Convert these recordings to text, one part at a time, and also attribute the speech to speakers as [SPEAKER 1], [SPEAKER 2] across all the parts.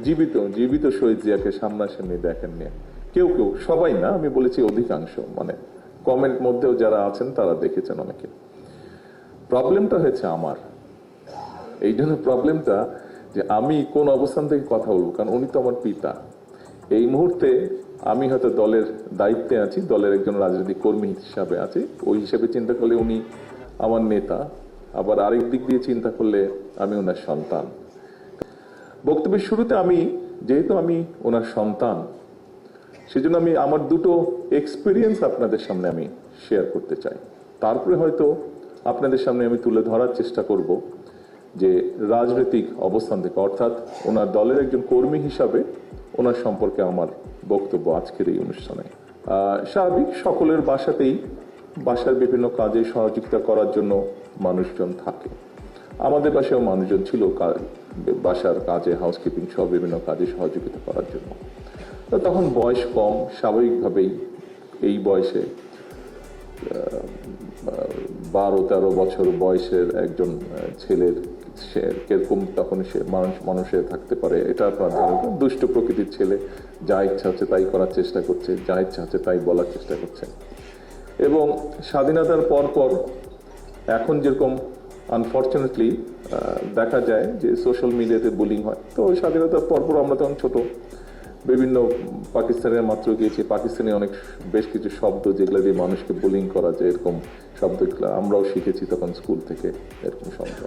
[SPEAKER 1] জীবিত জীবিত শহীদ জিয়াকে সামনাসামনি দেখেননি কেউ কেউ, সবাই না, আমি বলেছি অধিকাংশ, মানে কমেন্ট মধ্যেও যারা আছেন তারা দেখেছেন অনেকে। প্রবলেমটা হয়েছে আমার, এই জন্য প্রবলেমটা যে আমি কোন অবস্থান থেকে কথা বলবো, কারণ উনি তো আমার পিতা। এই মুহূর্তে আমি হয়তো দলের দায়িত্বে আছি, দলের একজন রাজনৈতিক কর্মী হিসাবে আছি, ওই হিসেবে চিন্তা করলে উনি আমার নেতা, আবার আরেক দিক দিয়ে চিন্তা করলে আমি ওনার সন্তান। বক্তব্যের শুরুতে যেহেতু আমি ওনার সন্তান, সেজন্য আমি আমার দুটো এক্সপিরিয়েন্স আপনাদের সামনে আমি শেয়ার করতে চাই। তারপরে হয়তো আপনাদের সামনে আমি তুলে ধরার চেষ্টা করব যে রাজনৈতিক অবস্থান থেকে, অর্থাৎ ওনার দলের একজন কর্মী হিসাবে ওনার সম্পর্কে আমার বক্তব্য আজকের এই অনুষ্ঠানে। স্বাভাবিক, সকলের বাসার বিভিন্ন কাজে সহযোগিতা করার জন্য মানুষজন থাকে। আমাদের বাসায়ও মানুষজন ছিল বাসার কাজে, হাউসকিপিং সহ বিভিন্ন কাজে সহযোগিতা করার জন্য। তখন বয়স কম, স্বাভাবিকভাবেই এই বয়সে 12-13 বছর বয়সের একজন ছেলের সে কিরকম তখন সে মানুষের থাকতে পারে এটা আপনার ধারণা। দুষ্ট প্রকৃতির ছেলে, যা ইচ্ছা হচ্ছে তাই করার চেষ্টা করছে, যা ইচ্ছা হচ্ছে তাই বলার চেষ্টা করছে। এবং স্বাধীনতার পর এখন যেরকম আনফর্চুনেটলি দেখা যায় যে সোশ্যাল মিডিয়াতে বুলিং হয়, তো স্বাধীনতার পর আমরা তখন ছোট, বিভিন্ন পাকিস্তানের মাত্র গিয়েছি, পাকিস্তানি বেশ কিছু শব্দ যেগুলো দিয়ে মানুষকে বুলিং করা যায়, এরকম শব্দগুলো আমরাও শিখেছি তখন স্কুল থেকে, এরকম শব্দ।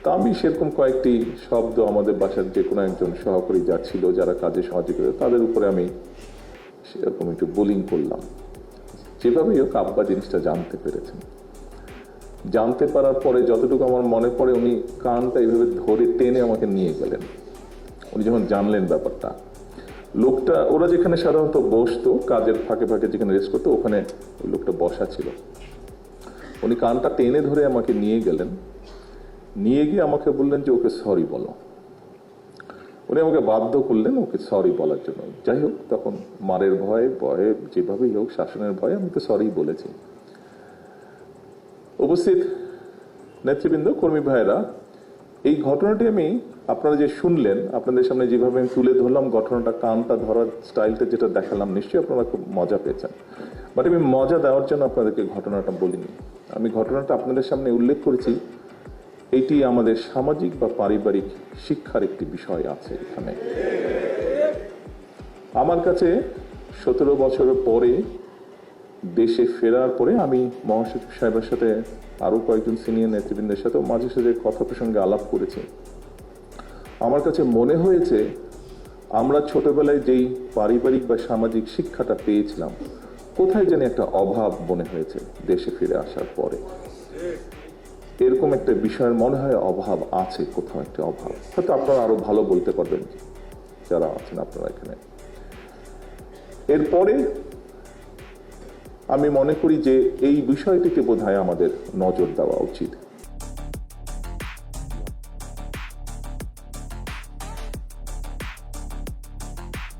[SPEAKER 1] তা আমি সেরকম কয়েকটি শব্দ আমাদের বাসার যে কোনো একজন সহকারী যা ছিল, যারা কাজে সহযোগিতা, তাদের উপরে আমি সেরকম একটু বুলিং করলাম। যেভাবেই হোক আব্বা জিনিসটা জানতে পেরেছেন। জানতে পারার পরে যতটুকু আমার মনে পড়ে, উনি কানটা এইভাবে ধরে টেনে আমাকে নিয়ে গেলেন। উনি যখন জানলেন ব্যাপারটা, লোকটা, ওরা যেখানে সাধারণত বসতো কাজের ফাঁকে ফাঁকে যেখানে রেস্ট করতো, ওখানে ওই লোকটা বসা ছিল। উনি কানটা টেনে ধরে আমাকে নিয়ে গেলেন, নিয়ে গিয়ে আমাকে বললেন যে ওকে সরি বলো। উনি আমাকে বাধ্য করলেন ওকে সরি বলার জন্য। যাই হোক, তখন মারের ভয়ে যেভাবেই হোক, শাসনের ভয়ে আমি তো সরি বলেছি। উপস্থিত নেতৃবৃন্দ, কর্মী ভাইয়েরা, এই ঘটনাটি আপনারা যে শুনলেন, আপনাদের সামনে যেভাবে আমি তুলে ধরলাম ঘটনাটা, কানটা ধরার স্টাইলটা যেটা দেখালাম, নিশ্চয়ই আপনারা খুব মজা পেয়েছেন। বাট আমি মজা দেওয়ার জন্য আপনাদেরকে ঘটনাটা বলিনি। আমি ঘটনাটা আপনাদের সামনে উল্লেখ করেছি, এটি আমাদের সামাজিক বা পারিবারিক শিক্ষার একটি বিষয় আছে এখানে। আমার কাছে 17 বছরের পরে দেশে ফেরার পরে আমি মহাসচিব সাহেবের সাথে, আরো কয়েকজন সিনিয়র নেতৃবৃন্দের সাথেও মাঝে সাঝে কথা প্রসঙ্গে আলাপ করেছি। আমার কাছে মনে হয়েছে আমরা ছোটবেলায় যেই পারিবারিক বা সামাজিক শিক্ষাটা পেয়েছিলাম, কোথায় যেন একটা অভাব মনে হয়েছে দেশে ফিরে আসার পরে। এরকম একটা বিষয়ের মনে হয় অভাব আছে, কোথাও একটা অভাব। হয়তো আপনারা আরো ভালো বলতে পারবেন যারা আছেন আপনারা এখানে। এরপরে আমি মনে করি যে এই বিষয়টিকে বোধহয় আমাদের নজর দেওয়া উচিত।